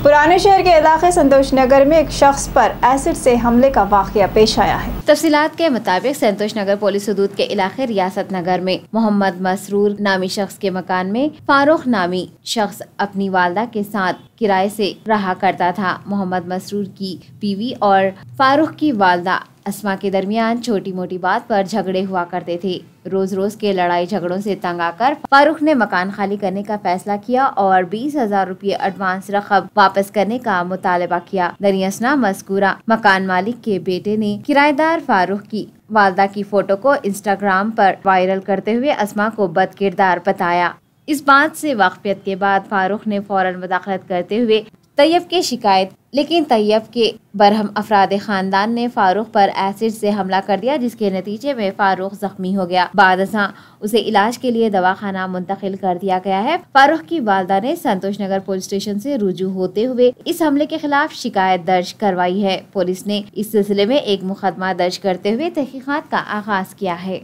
पुराने शहर के इलाके संतोष नगर में एक शख्स पर एसिड से हमले का वाकया पेश आया है। तफसीलात के मुताबिक संतोष नगर पुलिस हदूद के इलाके रियासत नगर में मोहम्मद मसरूर नामी शख्स के मकान में फारूक नामी शख्स अपनी वालदा के साथ किराए से रहा करता था। मोहम्मद मसरूर की बीवी और फारूक की वालदा अस्मा के दरमियान छोटी मोटी बात पर झगड़े हुआ करते थे। रोज रोज के लड़ाई झगड़ों से तंग आकर फारूक ने मकान खाली करने का फैसला किया और 20,000 रुपये एडवांस रकम वापस करने का मुतालबा किया। दरियासना मज़कूरा मकान मालिक के बेटे ने किराएदार फारूक की वालदा की फोटो को इंस्टाग्राम पर वायरल करते हुए अस्मा को बदकिरदार बताया। इस बात से वाकफियत के बाद फारूक ने फौरन मुदाखलत करते हुए तैयब की शिकायत, लेकिन तैयब के बरहम अफराद खानदान ने फारूक पर एसिड से हमला कर दिया, जिसके नतीजे में फारूक जख्मी हो गया। बादशाह उसे इलाज के लिए दवाखाना मुंतकिल कर दिया गया है। फारूक की वालदा ने संतोष नगर पुलिस स्टेशन से रुजू होते हुए इस हमले के खिलाफ शिकायत दर्ज करवाई है। पुलिस ने इस सिलसिले में एक मुकदमा दर्ज करते हुए तहकीकात का आगाज किया है।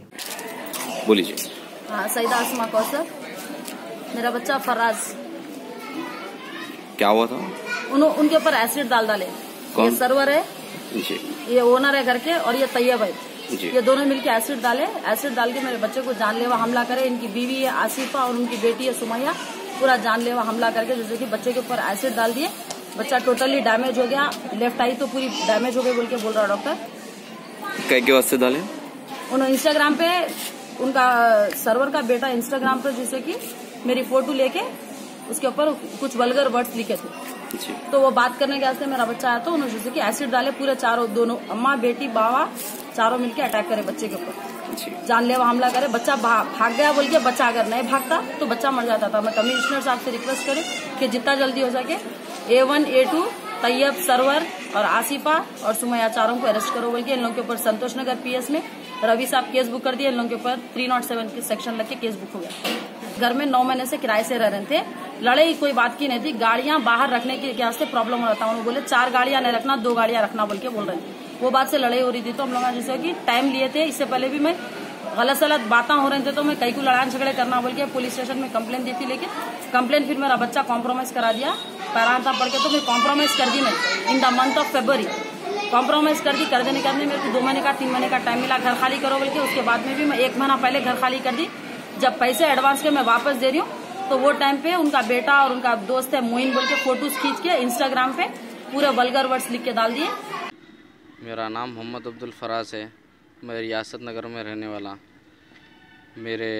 बोलिए। सईदा अस्मा कौसर, मेरा बच्चा फराज। क्या हुआ था? उनके ऊपर एसिड डाले। ये सर्वर है जी, ये ओनर है घर के, और ये तैयब है जी। ये दोनों मिलके एसिड डाल के मेरे बच्चे को जानलेवा हमला करे। इनकी बीवी है आसिफा और उनकी बेटी है सुमैया, पूरा जानलेवा हमला करके जैसे कि बच्चे के ऊपर एसिड डाल दिए। बच्चा टोटली डैमेज हो गया, लेफ्ट आई तो पूरी डैमेज हो गई बोल के बोल रहा डॉक्टर। क्या वास्ते डाले? उन्होंने इंस्टाग्राम पे, उनका सर्वर का बेटा इंस्टाग्राम पे जैसे कि मेरी फोटो लेके उसके ऊपर कुछ वल्गर वर्ड्स लिखे थे, तो वो बात करने के वास्ते मेरा बच्चा आया तो उन्होंने जैसे कि एसिड डाले पूरे चारों, दोनों अम्मा बेटी बाबा चारों मिलके अटैक करे बच्चे के ऊपर, जानलेवा हमला करे। बच्चा भाग गया बोल के, बच्चा अगर नहीं भागता तो बच्चा मर जाता था। मैं कमिश्नर साहब से रिक्वेस्ट करें कि जितना जल्दी हो सके A1 A2 तैयब, सरवर और आसिफा और सुमैया चारों को अरेस्ट करो बोल के इन लोगों के ऊपर संतोष नगर PS में रवि साहब केस बुक कर दिया। इन लोगों के ऊपर 307 की सेक्शन लग के केस बुक हो गया। घर में 9 महीने से किराए से रह रहे थे, लड़ाई कोई बात की नहीं थी। गाड़ियां बाहर रखने के क्या से प्रॉब्लम हो रहा था, उन्होंने बोले 4 गाड़ियां नहीं रखना, 2 गाड़ियां रखना बोल के बोल रहे थे। वो बात से लड़ाई हो रही थी, तो हम लोग जैसे कि टाइम लिए थे। इससे पहले भी मैं गलत सलत बातें हो रहे थे तो मैं कई को लड़ाई झगड़े करना बोल के पुलिस स्टेशन में कंप्लेन दी थी, लेकिन कंप्लेन फिर मेरा बच्चा कॉम्प्रोमाइज करा दिया। पैरांता पढ़ के तो मैं कॉम्प्रोमाइज कर दी। मैं in the month of February compromise कर दी। कर देने के बाद मेरे को 2 महीने का 3 महीने का टाइम मिला घर खाली करो बोल के। उसके बाद में भी मैं 1 महीना पहले घर खाली कर दी। जब पैसे एडवांस के मैं वापस दे रही हूँ तो वो टाइम पे उनका बेटा और उनका दोस्त है मोइन बोल के फोटोज खींच के इंस्टाग्राम पे पूरे वल्गर वर्ड्स लिख के डाल दिए। मेरा नाम मोहम्मद अब्दुल फराज है, मैं रियासत नगर में रहने वाला। मेरे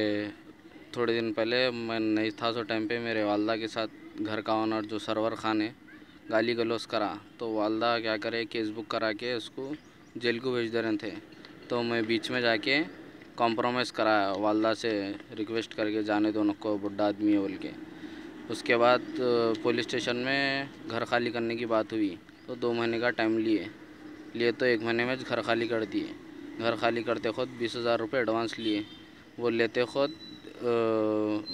थोड़े दिन पहले मैं नहीं था तो टाइम पे मेरे वालदा के साथ घर का ओनर जो सरवर खान है गाली गलौज करा, तो वालदा क्या करे केस बुक करा के उसको जेल को भेज दे रहे थे। तो मैं बीच में जाके कॉम्प्रोमाइज़ कराया, वालदा से रिक्वेस्ट करके जाने दोनों को, बुढ़ा आदमी है बोल के। उसके बाद पुलिस स्टेशन में घर खाली करने की बात हुई तो 2 महीने का टाइम लिए तो 1 महीने में घर खाली कर दिए। घर खाली करते खुद 20,000 रुपये एडवांस लिए। वो लेते खुद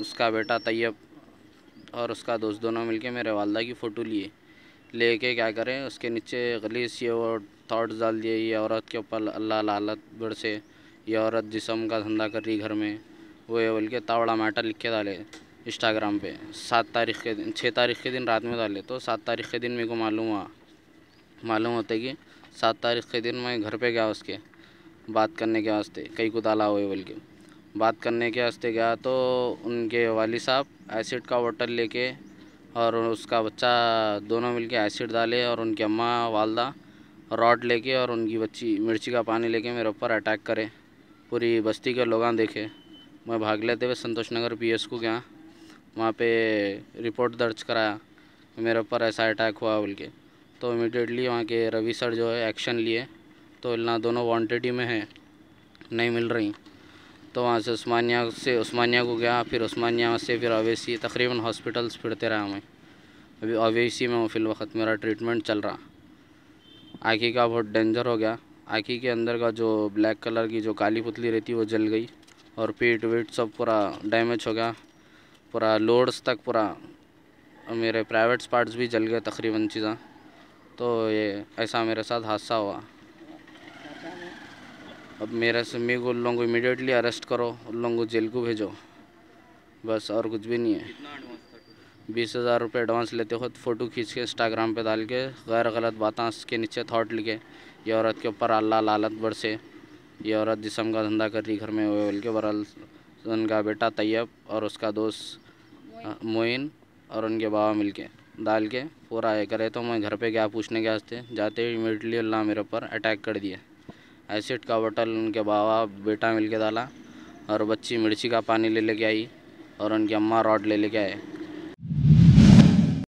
उसका बेटा तैयब और उसका दोस्त दोनों मिलके मेरे वालदा की फ़ोटो लेके क्या करें उसके नीचे गलीस ये वो थॉट्स डाल दिए, ये औरत के ऊपर अल्लाह लालत बड़ से, ये औरत जिस्म का धंधा कर रही घर में, वो ये बोल के तावड़ा मैटर लिख के डाले इंस्टाग्राम पे। 6 तारीख के दिन रात में डाले, तो 7 तारीख के दिन मेरे को मालूम होता कि 7 तारीख के दिन मैं घर पे गया उसके बात करने के वास्ते, कई को डाला हुए बोल के बात करने के वास्ते गया। तो उनके वाली साहब एसिड का बोतल लेके और उसका बच्चा दोनों मिलके एसिड डाले, और उनकी अम्मा वालदा रॉड लेके और उनकी बच्ची मिर्ची का पानी लेके मेरे ऊपर अटैक करे। पूरी बस्ती के लोग देखे, मैं भाग लेते हुए संतोष नगर PS को गया, वहाँ पे रिपोर्ट दर्ज कराया मेरे ऊपर ऐसा अटैक हुआ बोल के। तो इमीडिएटली वहाँ के रवि सर जो है एक्शन लिए, तो ना दोनों वांटेड ही में है, नहीं मिल रही। तो वहाँ से उस्मानिया को गया, फिर उस्मानिया से फिर अवेसी, तकरीबन हॉस्पिटल्स फिरते रहा मैं। अभी अवेसी में हूँ फिल वक्त, मेरा ट्रीटमेंट चल रहा। आँखी का बहुत डेंजर हो गया, आँखी के अंदर का जो ब्लैक कलर की जो काली पुतली रहती है वो जल गई, और पीठ वीठ सब पूरा डैमेज हो गया, पूरा लोड्स तक पूरा मेरे प्राइवेट्स पार्ट्स भी जल गए तकरीबन चीज़ा। तो ये ऐसा मेरे साथ हादसा हुआ। अब मेरे को उन लोगों को इमीडिएटली अरेस्ट करो, उन लोगों को जेल को भेजो, बस और कुछ भी नहीं है। 20,000 रुपये एडवांस लेते खुद फ़ोटो खींच के इंस्टाग्राम पे डाल के गैर गलत बातें उसके नीचे थॉट लिखे, ये औरत के ऊपर अल्लाह लालत बरसे, ये औरत जिस्म का धंधा कर रही घर में हुए बोल के। बहरहाल उनका बेटा तैयब और उसका दोस्त मोइन और उनके बाबा मिलके डाल के पूरा ये करे। तो मैं घर पे गया पूछने के वास्ते, जाते ही इमीडिएटली अल्लाह मेरे ऊपर अटैक कर दिया। एसिड का बोतल उनके बाबा बेटा मिलके डाला और बच्ची मिर्ची का पानी ले लेके आई और उनकी अम्मा रॉड ले लेके आए।